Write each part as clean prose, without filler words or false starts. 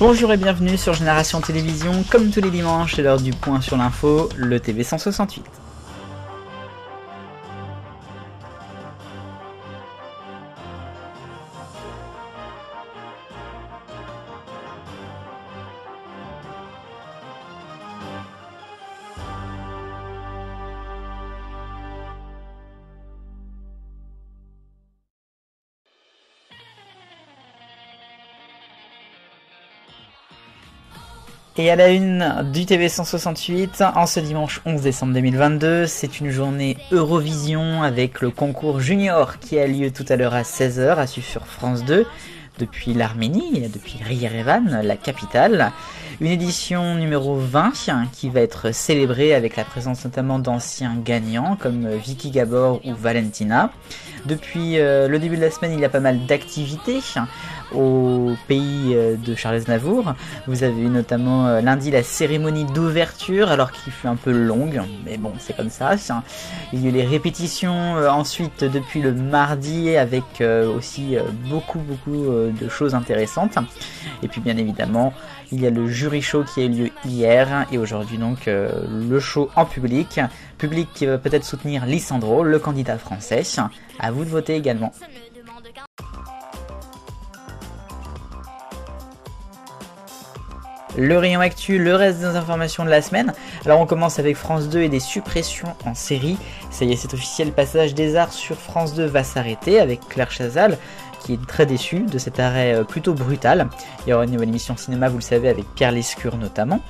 Bonjour et bienvenue sur Génération Télévision, comme tous les dimanches, c'est l'heure du point sur l'info, le TV 168. Et à la une du TV 168, en ce dimanche 11 décembre 2022, c'est une journée Eurovision avec le concours junior qui a lieu tout à l'heure à 16h, à suivre sur France 2, depuis l'Arménie, depuis Yerevan, la capitale. Une édition numéro 20 qui va être célébrée avec la présence notamment d'anciens gagnants comme Vicky Gabor ou Valentina. Depuis le début de la semaine, il y a pas mal d'activités au pays de Charles Aznavour. Vous avez eu notamment lundi la cérémonie d'ouverture, alors qu'il fut un peu longue, mais bon, c'est comme ça. Il y a eu les répétitions ensuite depuis le mardi avec aussi beaucoup de choses intéressantes. Et puis bien évidemment, il y a le jury show qui a eu lieu hier et aujourd'hui donc le show en public qui va peut-être soutenir Lisandro, le candidat français. À vous de voter également. Le rayon actu, le reste des informations de la semaine. Alors on commence avec France 2 et des suppressions en série. Ça y est, c'est officiel, le passage des arts sur France 2 va s'arrêter avec Claire Chazal qui est très déçue de cet arrêt plutôt brutal. Il y aura une nouvelle émission cinéma, vous le savez, avec Pierre Lescure notamment.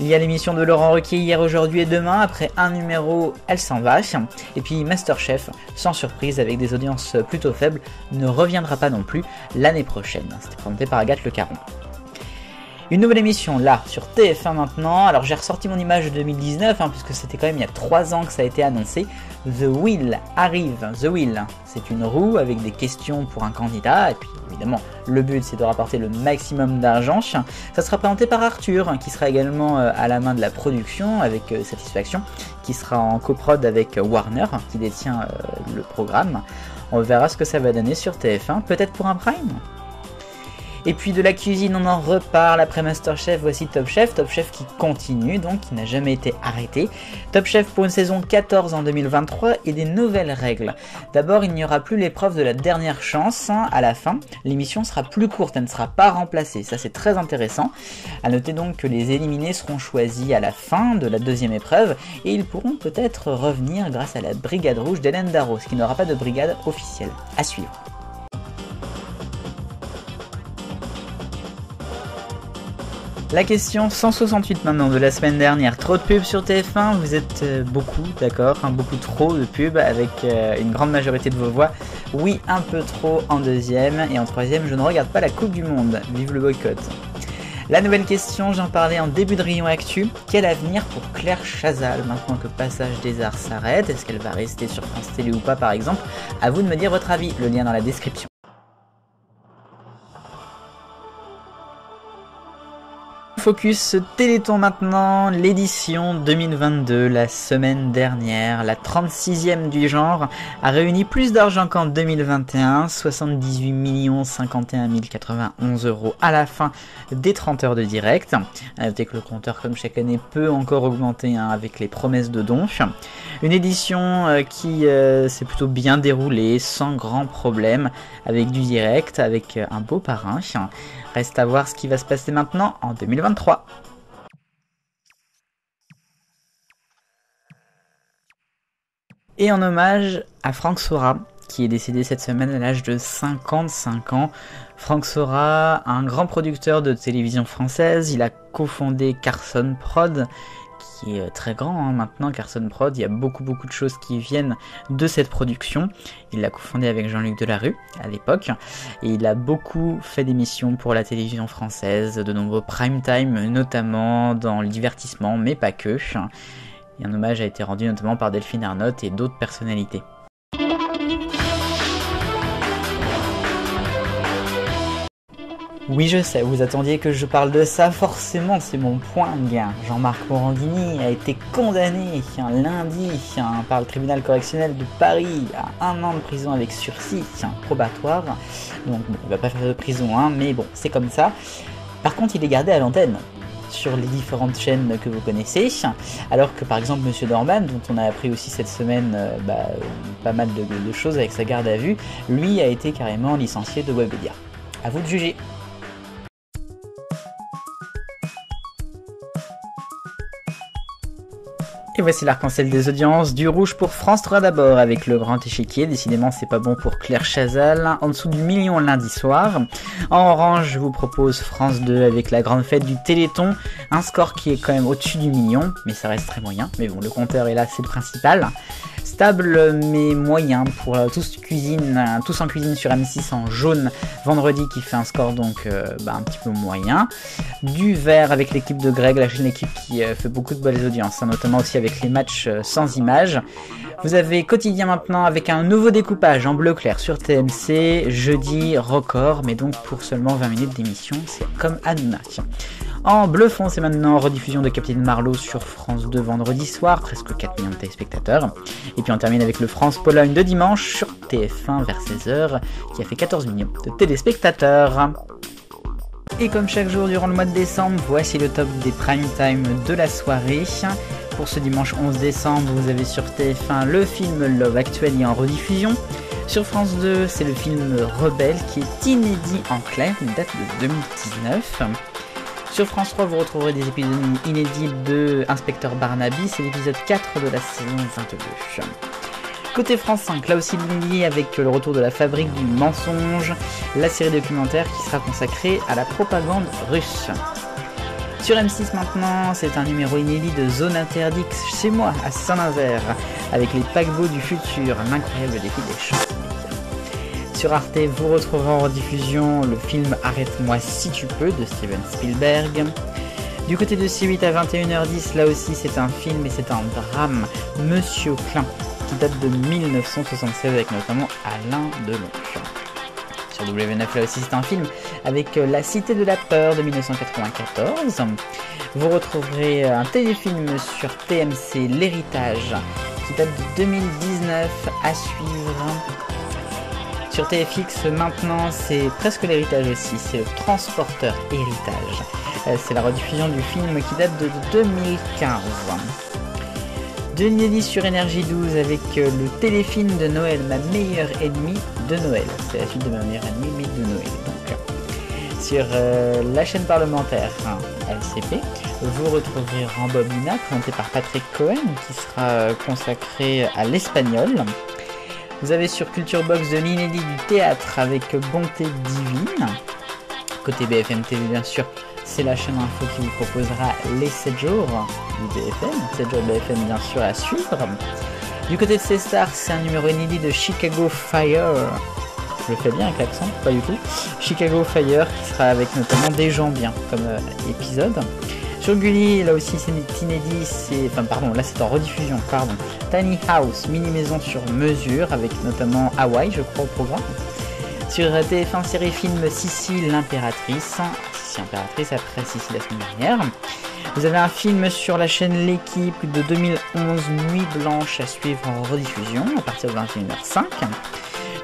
Il y a l'émission de Laurent Ruquier hier, aujourd'hui et demain. Après un numéro, elle s'en va. Et puis Masterchef, sans surprise, avec des audiences plutôt faibles, ne reviendra pas non plus l'année prochaine. C'était présenté par Agathe Le Caron. Une nouvelle émission là sur TF1 maintenant. Alors j'ai ressorti mon image de 2019 puisque c'était quand même il y a 3 ans que ça a été annoncé. The Wheel arrive. The Wheel, c'est une roue avec des questions pour un candidat et puis évidemment le but c'est de rapporter le maximum d'argent. Ça sera présenté par Arthur qui sera également à la main de la production avec Satisfaction, qui sera en coprod avec Warner qui détient le programme. On verra ce que ça va donner sur TF1, peut-être pour un prime. Et puis de la cuisine, on en reparle après Masterchef, voici Top Chef qui continue, donc qui n'a jamais été arrêté. Top Chef pour une saison 14 en 2023 et des nouvelles règles. D'abord, il n'y aura plus l'épreuve de la dernière chance à la fin. L'émission sera plus courte, elle ne sera pas remplacée, ça c'est très intéressant. A noter donc que les éliminés seront choisis à la fin de la deuxième épreuve et ils pourront peut-être revenir grâce à la brigade rouge d'Hélène Darroze, qui n'aura pas de brigade officielle. À suivre. La question 168 maintenant de la semaine dernière. Trop de pubs sur TF1, vous êtes beaucoup, d'accord, beaucoup trop de pubs avec une grande majorité de vos voix. Oui, un peu trop en deuxième et en troisième, je ne regarde pas la Coupe du Monde. Vive le boycott. La nouvelle question, j'en parlais en début de rayon actu. Quel avenir pour Claire Chazal maintenant que Passage des Arts s'arrête? Est-ce qu'elle va rester sur France Télé ou pas par exemple? À vous de me dire votre avis, le lien dans la description. Focus Téléthon maintenant, l'édition 2022, la semaine dernière, la 36e du genre, a réuni plus d'argent qu'en 2021, 78 051 091 € à la fin des 30 heures de direct. À noter que le compteur, comme chaque année, peut encore augmenter avec les promesses de dons. Une édition qui s'est plutôt bien déroulée, sans grand problème, avec du direct, avec un beau parrain. Reste à voir ce qui va se passer maintenant en 2023. Et en hommage à Franck Sora, qui est décédé cette semaine à l'âge de 55 ans. Franck Sora, un grand producteur de télévision française, il a cofondé Carson Prod, qui est très grand maintenant, Carson Prod. Il y a beaucoup de choses qui viennent de cette production. Il l'a cofondé avec Jean-Luc Delarue à l'époque et il a beaucoup fait d'émissions pour la télévision française, de nombreux prime time, notamment dans le divertissement, mais pas que. Et un hommage a été rendu notamment par Delphine Arnault et d'autres personnalités. Oui, je sais, vous attendiez que je parle de ça, forcément, c'est mon point, gars. Jean-Marc Morandini a été condamné lundi par le tribunal correctionnel de Paris à 1 an de prison avec sursis probatoire. Donc bon, il va pas faire de prison, mais bon, c'est comme ça. Par contre, il est gardé à l'antenne sur les différentes chaînes que vous connaissez, alors que par exemple Monsieur Dorman, dont on a appris aussi cette semaine pas mal de choses avec sa garde à vue, lui a été carrément licencié de Webedia. À vous de juger. Et voici l'arc-en-ciel des audiences, du rouge pour France 3 d'abord, avec le grand échiquier, décidément c'est pas bon pour Claire Chazal, en dessous du million lundi soir. En orange, je vous propose France 2 avec la grande fête du Téléthon, un score qui est quand même au-dessus du million, mais ça reste très moyen, mais bon, le compteur est là, c'est le principal. Stable mais moyen pour tous en cuisine sur M6 en jaune, vendredi qui fait un score donc un petit peu moyen. Du vert avec l'équipe de Greg, la chaîne équipe qui fait beaucoup de belles audiences, notamment aussi avec les matchs sans images. Vous avez Quotidien maintenant avec un nouveau découpage en bleu clair sur TMC, jeudi record, mais donc pour seulement 20 minutes d'émission, c'est comme Hanouna. En bleu fond, c'est maintenant rediffusion de Captain Marlowe sur France 2 vendredi soir, presque 4 millions de téléspectateurs. Et puis on termine avec le France-Pologne de dimanche sur TF1 vers 16h, qui a fait 14 millions de téléspectateurs. Et comme chaque jour durant le mois de décembre, voici le top des prime time de la soirée. Pour ce dimanche 11 décembre, vous avez sur TF1 le film Love Actually en rediffusion. Sur France 2, c'est le film Rebelle qui est inédit en clair, une date de 2019. Sur France 3, vous retrouverez des épisodes inédits de Inspecteur Barnaby, c'est l'épisode 4 de la saison 22. Côté France 5, là aussi lié avec le retour de la fabrique du mensonge, la série documentaire qui sera consacrée à la propagande russe. Sur M6 maintenant, c'est un numéro inédit de Zone Interdite chez moi, à Saint-Nazaire, avec les paquebots du futur, l'incroyable défi des champs. Sur Arte, vous retrouverez en rediffusion le film Arrête-moi si tu peux de Steven Spielberg. Du côté de C8 à 21h10, là aussi c'est un film et c'est un drame, Monsieur Klein, qui date de 1976 avec notamment Alain Delon. Sur W9, là aussi c'est un film avec La Cité de la Peur de 1994. Vous retrouverez un téléfilm sur TMC, L'Héritage, qui date de 2019 à suivre. Sur TFX maintenant, c'est presque l'héritage aussi, c'est le Transporteur Héritage. C'est la rediffusion du film qui date de 2015. De l'inédit sur Énergie 12 avec le téléfilm de Noël, Ma meilleure ennemie de Noël. C'est la suite de Ma meilleure ennemie, mais de Noël. Donc, sur la chaîne parlementaire LCP, vous retrouverez Rambobina, présenté par Patrick Cohen, qui sera consacré à l'espagnol. Vous avez sur Culture Box de l'inédit du théâtre avec Bonté divine. Côté BFM TV, bien sûr, c'est la chaîne info qui vous proposera les 7 jours du BFM. 7 jours de BFM, bien sûr, à suivre. Du côté de C-Star, c'est un numéro inédit de Chicago Fire. Je le fais bien avec l'accent, pas du tout. Chicago Fire, qui sera avec notamment des gens bien comme épisode. Sur Gulli, là aussi c'est inédit, là c'est en rediffusion, Tiny House, mini-maison sur mesure, avec notamment Hawaï, je crois, au programme. Sur TF1 série film Sissi l'impératrice, Sissi impératrice après Sissi la semaine dernière. Vous avez un film sur la chaîne L'équipe de 2011, Nuit blanche, à suivre en rediffusion, à partir de 21h05.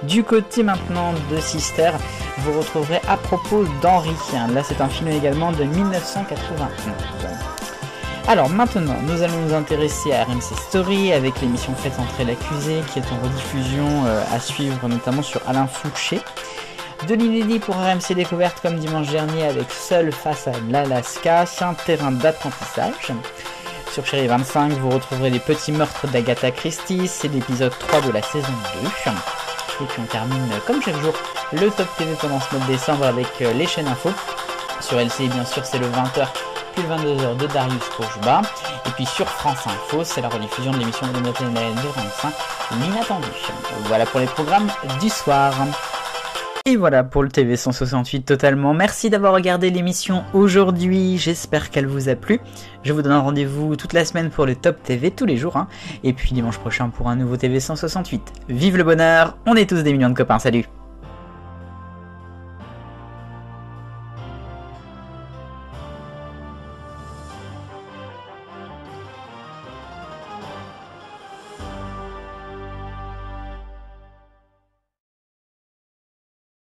Du côté maintenant de Sister, vous retrouverez À propos d'Henri. Là, c'est un film également de 1991. Alors maintenant, nous allons nous intéresser à RMC Story avec l'émission Faites entrer l'accusé qui est en rediffusion à suivre notamment sur Alain Fouché. De l'inédit pour RMC Découverte comme dimanche dernier avec Seul face à l'Alaska, un terrain d'apprentissage. Sur Chérie 25, vous retrouverez Les petits meurtres d'Agatha Christie, c'est l'épisode 3 de la saison 2. Et puis on termine comme chaque jour le Top TV pendant ce mois de décembre avec les chaînes info. Sur LCI bien sûr c'est le 20h puis le 22h de Darius Courgebat. Et puis sur France Info c'est la rediffusion de l'émission de Nathalie de 25 L'Inattendu. Voilà pour les programmes du soir. Et voilà pour le TV 168 totalement. Merci d'avoir regardé l'émission aujourd'hui, j'espère qu'elle vous a plu. Je vous donne un rendez-vous toute la semaine pour le Top TV, tous les jours. Et puis dimanche prochain pour un nouveau TV 168. Vive le bonheur, on est tous des millions de copains, salut!